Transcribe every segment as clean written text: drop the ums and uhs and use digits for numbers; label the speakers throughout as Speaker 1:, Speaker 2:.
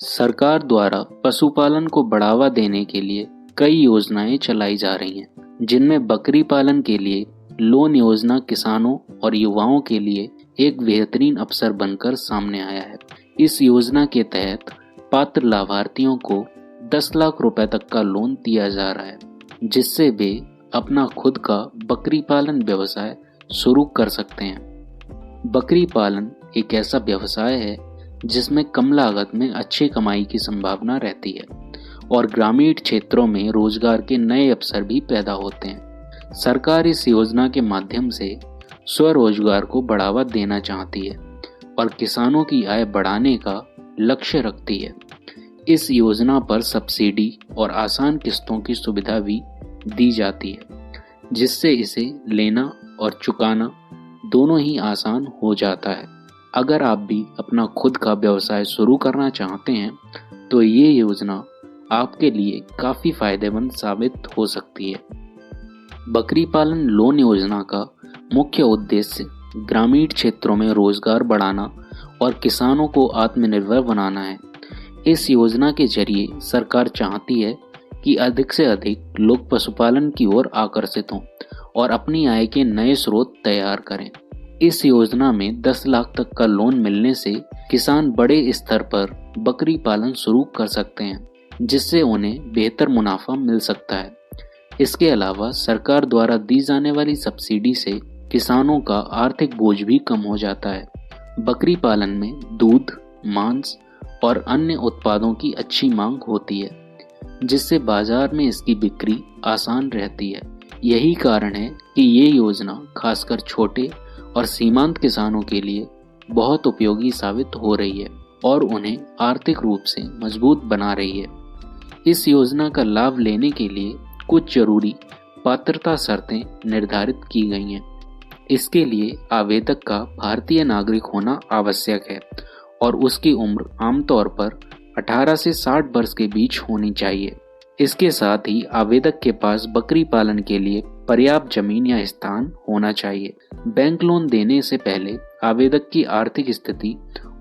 Speaker 1: सरकार द्वारा पशुपालन को बढ़ावा देने के लिए कई योजनाएं चलाई जा रही हैं, जिनमें बकरी पालन के लिए लोन योजना किसानों और युवाओं के लिए एक बेहतरीन अवसर बनकर सामने आया है। इस योजना के तहत पात्र लाभार्थियों को 10 लाख रुपए तक का लोन दिया जा रहा है, जिससे वे अपना खुद का बकरी पालन व्यवसाय शुरू कर सकते हैं। बकरी पालन एक ऐसा व्यवसाय है जिसमें कम लागत में अच्छी कमाई की संभावना रहती है और ग्रामीण क्षेत्रों में रोजगार के नए अवसर भी पैदा होते हैं। सरकार इस योजना के माध्यम से स्वरोजगार को बढ़ावा देना चाहती है और किसानों की आय बढ़ाने का लक्ष्य रखती है। इस योजना पर सब्सिडी और आसान किस्तों की सुविधा भी दी जाती है, जिससे इसे लेना और चुकाना दोनों ही आसान हो जाता है। अगर आप भी अपना खुद का व्यवसाय शुरू करना चाहते हैं तो ये योजना आपके लिए काफ़ी फायदेमंद साबित हो सकती है। बकरी पालन लोन योजना का मुख्य उद्देश्य ग्रामीण क्षेत्रों में रोजगार बढ़ाना और किसानों को आत्मनिर्भर बनाना है। इस योजना के जरिए सरकार चाहती है कि अधिक से अधिक लोग पशुपालन की ओर आकर्षित हों और अपनी आय के नए स्रोत तैयार करें। इस योजना में 10 लाख तक का लोन मिलने से किसान बड़े स्तर पर बकरी पालन शुरू कर सकते हैं, जिससे उन्हें बेहतर मुनाफा मिल सकता है। इसके अलावा सरकार द्वारा दी जाने वाली सब्सिडी से किसानों का आर्थिक बोझ भी कम हो जाता है। बकरी पालन में दूध, मांस और अन्य उत्पादों की अच्छी मांग होती है, जिससे बाजार में इसकी बिक्री आसान रहती है। यही कारण है कि ये योजना खासकर छोटे और सीमांत किसानों के लिए बहुत उपयोगी साबित हो रही है और उन्हें आर्थिक रूप से मजबूत बना रही है। इस योजना का लाभ लेने के लिए कुछ जरूरी पात्रता शर्तें निर्धारित की गई हैं। इसके लिए आवेदक का भारतीय नागरिक होना आवश्यक है और उसकी उम्र आमतौर पर 18 से 60 वर्ष के बीच होनी चाहिए। इसके साथ ही आवेदक के पास बकरी पालन के लिए पर्याप्त जमीन या स्थान होना चाहिए। बैंक लोन देने से पहले आवेदक की आर्थिक स्थिति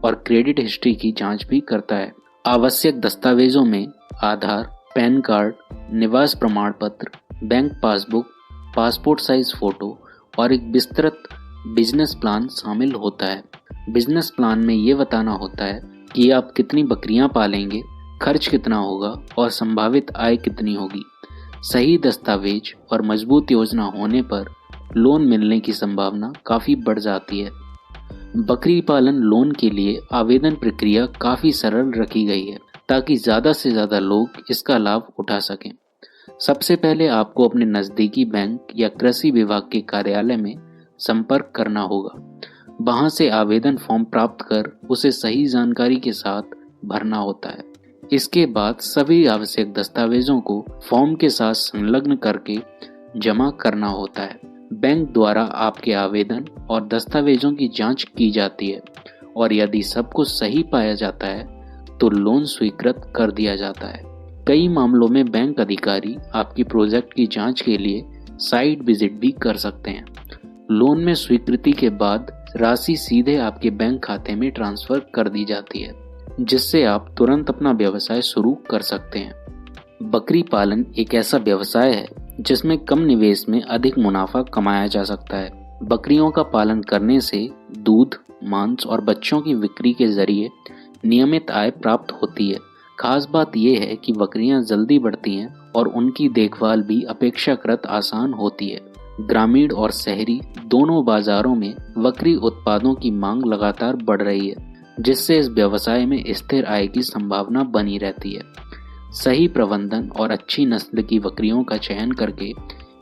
Speaker 1: और क्रेडिट हिस्ट्री की जांच भी करता है। आवश्यक दस्तावेजों में आधार, पैन कार्ड, निवास प्रमाण पत्र, bank passbook, passport size photo और एक विस्तृत बिजनेस प्लान शामिल होता है। बिजनेस प्लान में ये बताना होता है कि आप कितनी बकरियां पालेंगे, खर्च कितना होगा और संभावित आय कितनी होगी। सही दस्तावेज और मजबूत योजना होने पर लोन मिलने की संभावना काफ़ी बढ़ जाती है। बकरी पालन लोन के लिए आवेदन प्रक्रिया काफ़ी सरल रखी गई है ताकि ज़्यादा से ज़्यादा लोग इसका लाभ उठा सकें। सबसे पहले आपको अपने नज़दीकी बैंक या कृषि विभाग के कार्यालय में संपर्क करना होगा। वहां से आवेदन फॉर्म प्राप्त कर उसे सही जानकारी के साथ भरना होता है। इसके बाद सभी आवश्यक दस्तावेजों को फॉर्म के साथ संलग्न करके जमा करना होता है। बैंक द्वारा आपके आवेदन और दस्तावेजों की जांच की जाती है और यदि सब कुछ सही पाया जाता है तो लोन स्वीकृत कर दिया जाता है। कई मामलों में बैंक अधिकारी आपकी प्रोजेक्ट की जांच के लिए साइट विजिट भी कर सकते हैं। लोन में स्वीकृति के बाद राशि सीधे आपके बैंक खाते में ट्रांसफर कर दी जाती है, जिससे आप तुरंत अपना व्यवसाय शुरू कर सकते हैं। बकरी पालन एक ऐसा व्यवसाय है जिसमें कम निवेश में अधिक मुनाफा कमाया जा सकता है। बकरियों का पालन करने से दूध, मांस और बच्चों की बिक्री के जरिए नियमित आय प्राप्त होती है। खास बात यह है कि बकरियां जल्दी बढ़ती हैं और उनकी देखभाल भी अपेक्षाकृत आसान होती है। ग्रामीण और शहरी दोनों बाजारों में बकरी उत्पादों की मांग लगातार बढ़ रही है, जिससे इस व्यवसाय में स्थिर आय की संभावना बनी रहती है। सही प्रबंधन और अच्छी नस्ल की बकरियों का चयन करके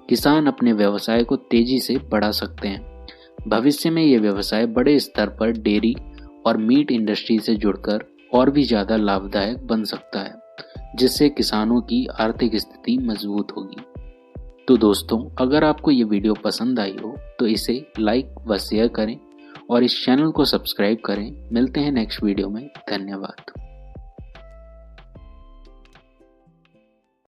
Speaker 1: किसान अपने व्यवसाय को तेजी से बढ़ा सकते हैं। भविष्य में ये व्यवसाय बड़े स्तर पर डेयरी और मीट इंडस्ट्री से जुड़कर और भी ज़्यादा लाभदायक बन सकता है, जिससे किसानों की आर्थिक स्थिति मजबूत होगी। तो दोस्तों, अगर आपको ये वीडियो पसंद आई हो तो इसे लाइक व शेयर करें और इस चैनल को सब्सक्राइब करें। मिलते हैं नेक्स्ट वीडियो में। धन्यवाद।